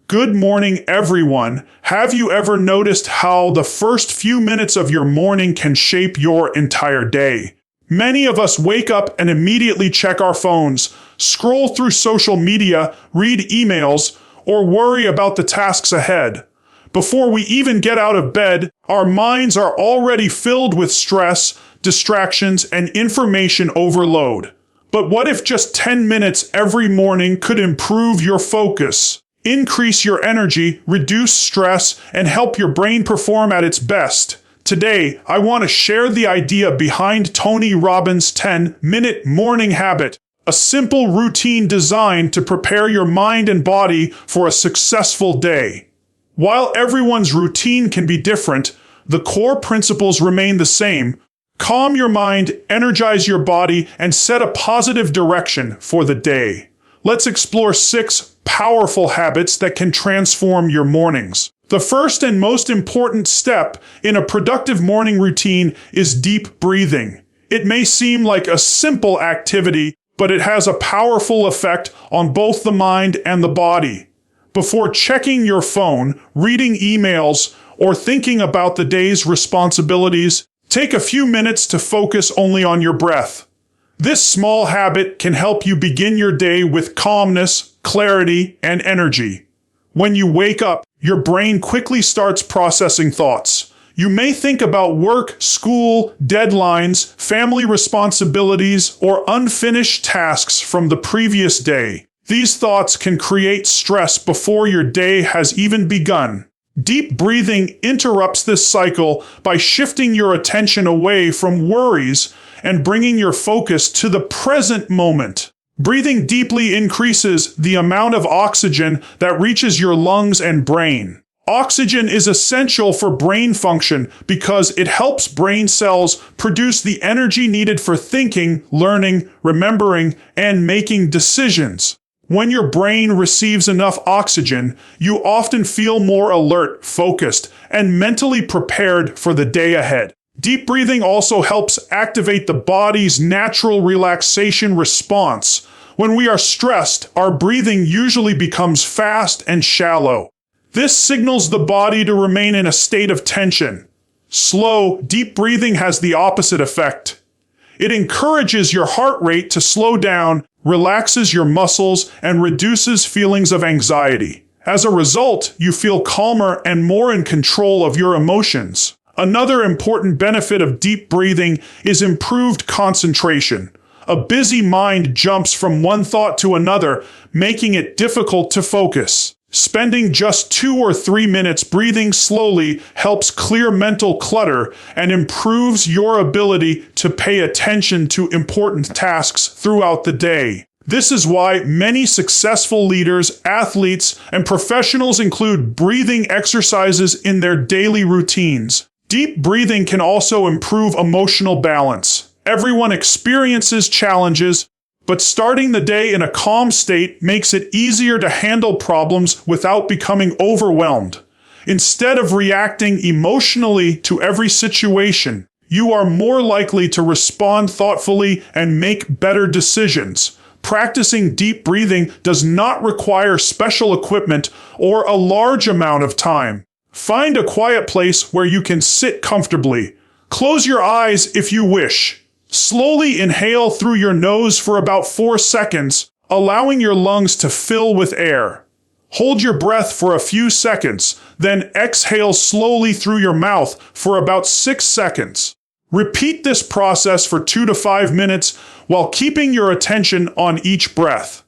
Good morning, everyone. Have you ever noticed how the first few minutes of your morning can shape your entire day? Many of us wake up and immediately check our phones, scroll through social media, read emails, or worry about the tasks ahead. Before we even get out of bed, our minds are already filled with stress, distractions, and information overload. But what if just 10 minutes every morning could improve your focus, increase your energy, reduce stress, and help your brain perform at its best? Today, I want to share the idea behind Tony Robbins' 10-minute morning habit, a simple routine designed to prepare your mind and body for a successful day. While everyone's routine can be different, the core principles remain the same. Calm your mind, energize your body, and set a positive direction for the day. Let's explore 6 powerful habits that can transform your mornings. The first and most important step in a productive morning routine is deep breathing. It may seem like a simple activity, but it has a powerful effect on both the mind and the body. Before checking your phone, reading emails, or thinking about the day's responsibilities, take a few minutes to focus only on your breath. This small habit can help you begin your day with calmness, clarity, and energy. When you wake up, your brain quickly starts processing thoughts. You may think about work, school, deadlines, family responsibilities, or unfinished tasks from the previous day. These thoughts can create stress before your day has even begun. Deep breathing interrupts this cycle by shifting your attention away from worries and bringing your focus to the present moment. Breathing deeply increases the amount of oxygen that reaches your lungs and brain. Oxygen is essential for brain function because it helps brain cells produce the energy needed for thinking, learning, remembering, and making decisions. When your brain receives enough oxygen, you often feel more alert, focused, and mentally prepared for the day ahead. Deep breathing also helps activate the body's natural relaxation response. When we are stressed, our breathing usually becomes fast and shallow. This signals the body to remain in a state of tension. Slow, deep breathing has the opposite effect. It encourages your heart rate to slow down, relaxes your muscles, and reduces feelings of anxiety. As a result, you feel calmer and more in control of your emotions. Another important benefit of deep breathing is improved concentration. A busy mind jumps from one thought to another, making it difficult to focus. Spending just 2 or 3 minutes breathing slowly helps clear mental clutter and improves your ability to pay attention to important tasks throughout the day. This is why many successful leaders, athletes, and professionals include breathing exercises in their daily routines. Deep breathing can also improve emotional balance. Everyone experiences challenges, but starting the day in a calm state makes it easier to handle problems without becoming overwhelmed. Instead of reacting emotionally to every situation, you are more likely to respond thoughtfully and make better decisions. Practicing deep breathing does not require special equipment or a large amount of time. Find a quiet place where you can sit comfortably. Close your eyes if you wish. Slowly inhale through your nose for about 4 seconds, allowing your lungs to fill with air. Hold your breath for a few seconds, then exhale slowly through your mouth for about 6 seconds. Repeat this process for 2 to 5 minutes while keeping your attention on each breath.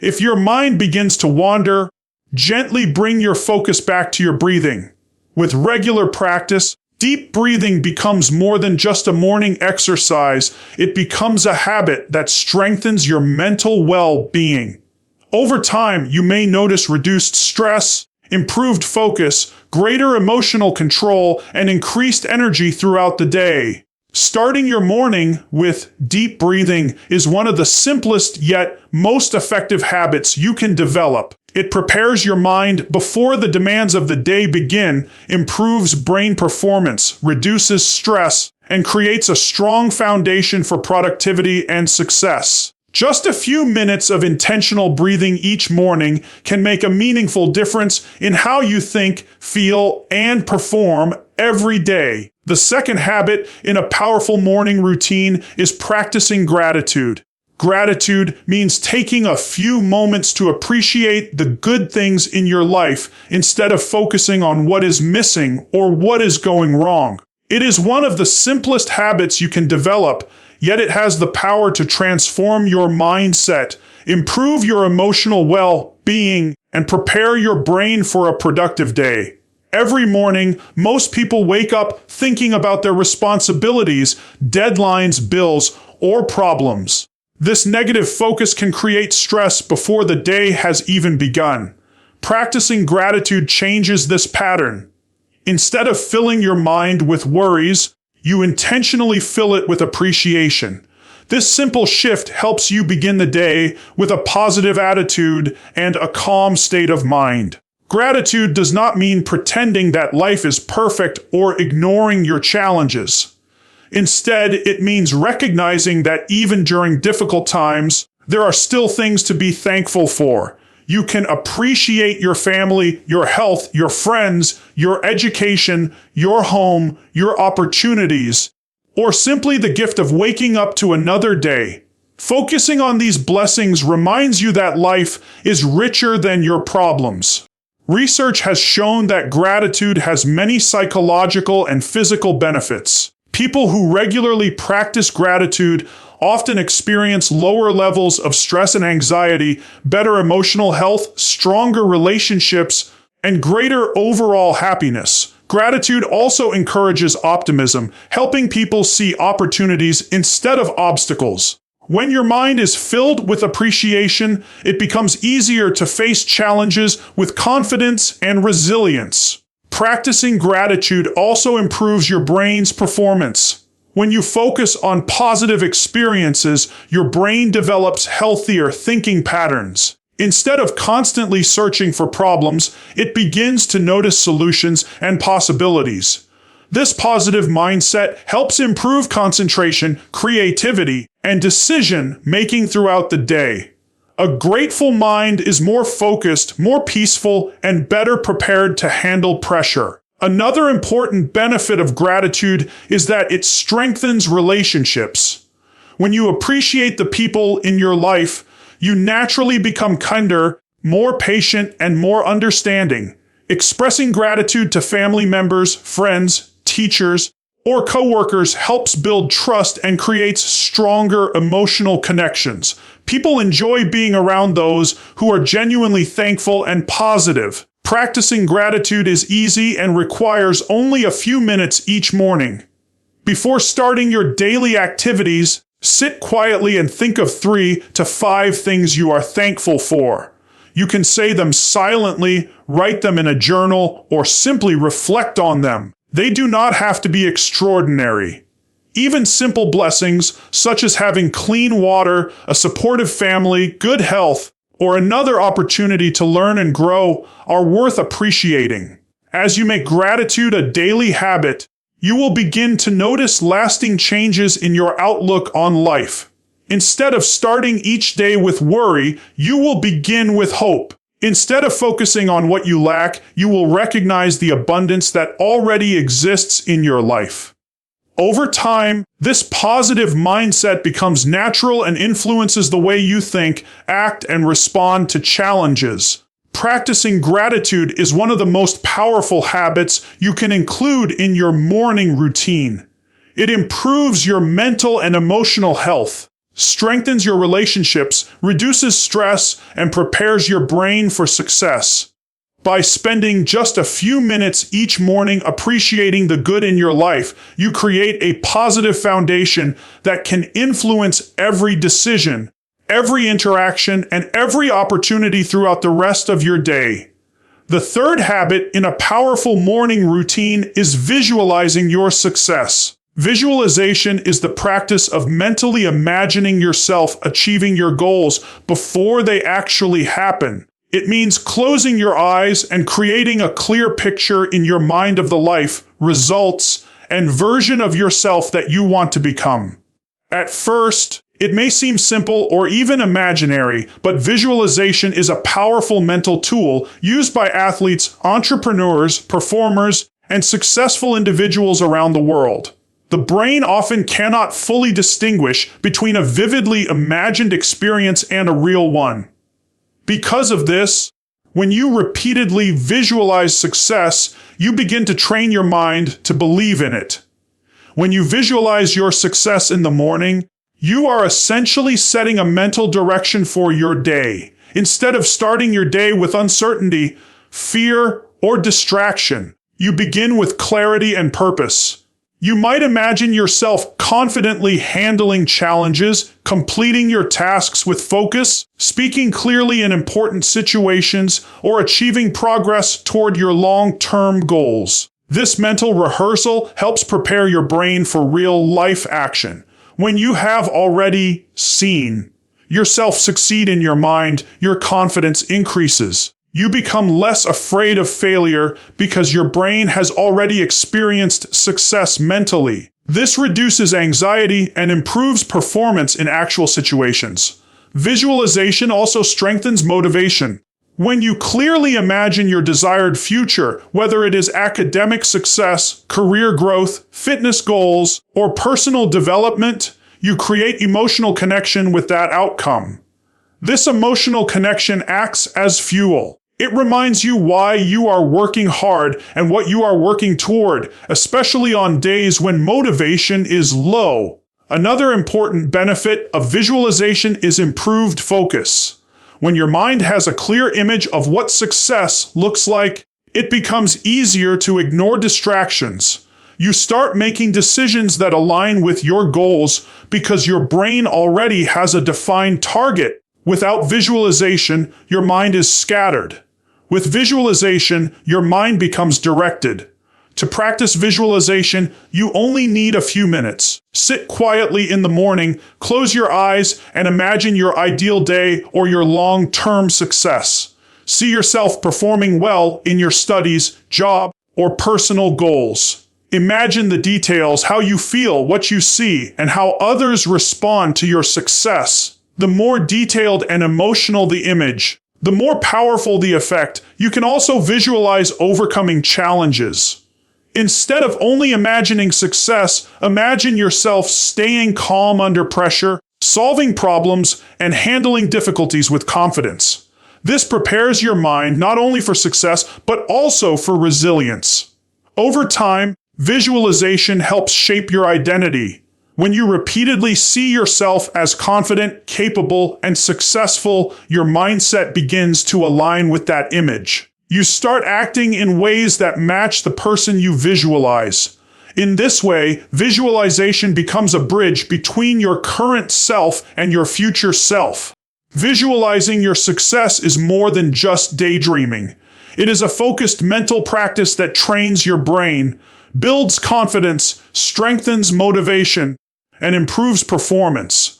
If your mind begins to wander, gently bring your focus back to your breathing. With regular practice, deep breathing becomes more than just a morning exercise. It becomes a habit that strengthens your mental well-being. Over time, you may notice reduced stress, improved focus, greater emotional control, and increased energy throughout the day. Starting your morning with deep breathing is one of the simplest yet most effective habits you can develop. It prepares your mind before the demands of the day begin, improves brain performance, reduces stress, and creates a strong foundation for productivity and success. Just a few minutes of intentional breathing each morning can make a meaningful difference in how you think, feel, and perform every day. The second habit in a powerful morning routine is practicing gratitude. Gratitude means taking a few moments to appreciate the good things in your life instead of focusing on what is missing or what is going wrong. It is one of the simplest habits you can develop, yet it has the power to transform your mindset, improve your emotional well-being, and prepare your brain for a productive day. Every morning, most people wake up thinking about their responsibilities, deadlines, bills, or problems. This negative focus can create stress before the day has even begun. Practicing gratitude changes this pattern. Instead of filling your mind with worries, you intentionally fill it with appreciation. This simple shift helps you begin the day with a positive attitude and a calm state of mind. Gratitude does not mean pretending that life is perfect or ignoring your challenges. Instead, it means recognizing that even during difficult times, there are still things to be thankful for. You can appreciate your family, your health, your friends, your education, your home, your opportunities, or simply the gift of waking up to another day. Focusing on these blessings reminds you that life is richer than your problems. Research has shown that gratitude has many psychological and physical benefits. People who regularly practice gratitude often experience lower levels of stress and anxiety, better emotional health, stronger relationships, and greater overall happiness. Gratitude also encourages optimism, helping people see opportunities instead of obstacles. When your mind is filled with appreciation, it becomes easier to face challenges with confidence and resilience. Practicing gratitude also improves your brain's performance. When you focus on positive experiences, your brain develops healthier thinking patterns. Instead of constantly searching for problems, it begins to notice solutions and possibilities. This positive mindset helps improve concentration, creativity, and decision-making throughout the day. A grateful mind is more focused, more peaceful, and better prepared to handle pressure. Another important benefit of gratitude is that it strengthens relationships. When you appreciate the people in your life, you naturally become kinder, more patient, and more understanding. Expressing gratitude to family members, friends, teachers, or coworkers helps build trust and creates stronger emotional connections. People enjoy being around those who are genuinely thankful and positive. Practicing gratitude is easy and requires only a few minutes each morning. Before starting your daily activities, sit quietly and think of 3 to 5 things you are thankful for. You can say them silently, write them in a journal, or simply reflect on them. They do not have to be extraordinary. Even simple blessings, such as having clean water, a supportive family, good health, or another opportunity to learn and grow, are worth appreciating. As you make gratitude a daily habit, you will begin to notice lasting changes in your outlook on life. Instead of starting each day with worry, you will begin with hope. Instead of focusing on what you lack, you will recognize the abundance that already exists in your life. Over time, this positive mindset becomes natural and influences the way you think, act, and respond to challenges. Practicing gratitude is one of the most powerful habits you can include in your morning routine. It improves your mental and emotional health, strengthens your relationships, reduces stress, and prepares your brain for success. By spending just a few minutes each morning appreciating the good in your life, you create a positive foundation that can influence every decision, every interaction, and every opportunity throughout the rest of your day. The third habit in a powerful morning routine is visualizing your success. Visualization is the practice of mentally imagining yourself achieving your goals before they actually happen. It means closing your eyes and creating a clear picture in your mind of the life, results, and version of yourself that you want to become. At first, It may seem simple or even imaginary, but visualization is a powerful mental tool used by athletes, entrepreneurs, performers, and successful individuals around the world. The brain often cannot fully distinguish between a vividly imagined experience and a real one. Because of this, when you repeatedly visualize success, you begin to train your mind to believe in it. When you visualize your success in the morning, you are essentially setting a mental direction for your day. Instead of starting your day with uncertainty, fear, or distraction, you begin with clarity and purpose. You might imagine yourself confidently handling challenges, completing your tasks with focus, speaking clearly in important situations, or achieving progress toward your long-term goals. This mental rehearsal helps prepare your brain for real-life action. When you have already seen yourself succeed in your mind, your confidence increases. You become less afraid of failure because your brain has already experienced success mentally. This reduces anxiety and improves performance in actual situations. Visualization also strengthens motivation. When you clearly imagine your desired future, whether it is academic success, career growth, fitness goals, or personal development, you create emotional connection with that outcome. This emotional connection acts as fuel. It reminds you why you are working hard and what you are working toward, especially on days when motivation is low. Another important benefit of visualization is improved focus. When your mind has a clear image of what success looks like, it becomes easier to ignore distractions. You start making decisions that align with your goals because your brain already has a defined target. Without visualization, your mind is scattered. With visualization, your mind becomes directed. To practice visualization, you only need a few minutes. Sit quietly in the morning, close your eyes, and imagine your ideal day or your long-term success. See yourself performing well in your studies, job, or personal goals. Imagine the details, how you feel, what you see, and how others respond to your success. The more detailed and emotional the image, the more powerful the effect. You can also visualize overcoming challenges. Instead of only imagining success, imagine yourself staying calm under pressure, solving problems, and handling difficulties with confidence. This prepares your mind not only for success, but also for resilience. Over time, visualization helps shape your identity. When you repeatedly see yourself as confident, capable, and successful, your mindset begins to align with that image. You start acting in ways that match the person you visualize. In this way, visualization becomes a bridge between your current self and your future self. Visualizing your success is more than just daydreaming. It is a focused mental practice that trains your brain, builds confidence, strengthens motivation, and improves performance.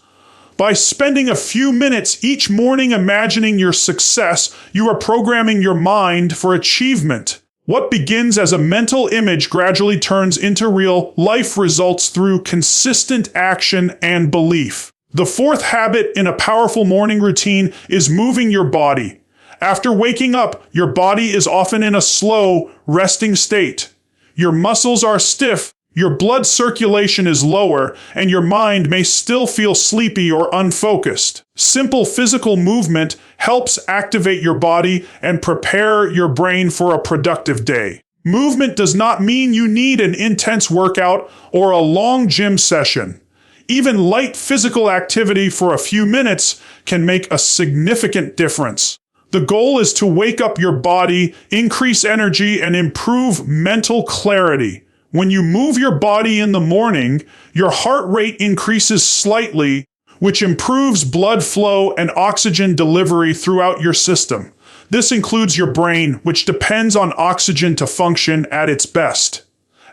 By spending a few minutes each morning imagining your success, you are programming your mind for achievement. What begins as a mental image gradually turns into real life results through consistent action and belief. The fourth habit in a powerful morning routine is moving your body. After waking up, your body is often in a slow, resting state. Your muscles are stiff, your blood circulation is lower, and your mind may still feel sleepy or unfocused. Simple physical movement helps activate your body and prepare your brain for a productive day. Movement does not mean you need an intense workout or a long gym session. Even light physical activity for a few minutes can make a significant difference. The goal is to wake up your body, increase energy, and improve mental clarity. When you move your body in the morning, your heart rate increases slightly, which improves blood flow and oxygen delivery throughout your system. This includes your brain, which depends on oxygen to function at its best.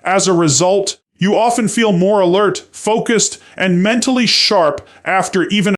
As a result, you often feel more alert, focused, and mentally sharp after even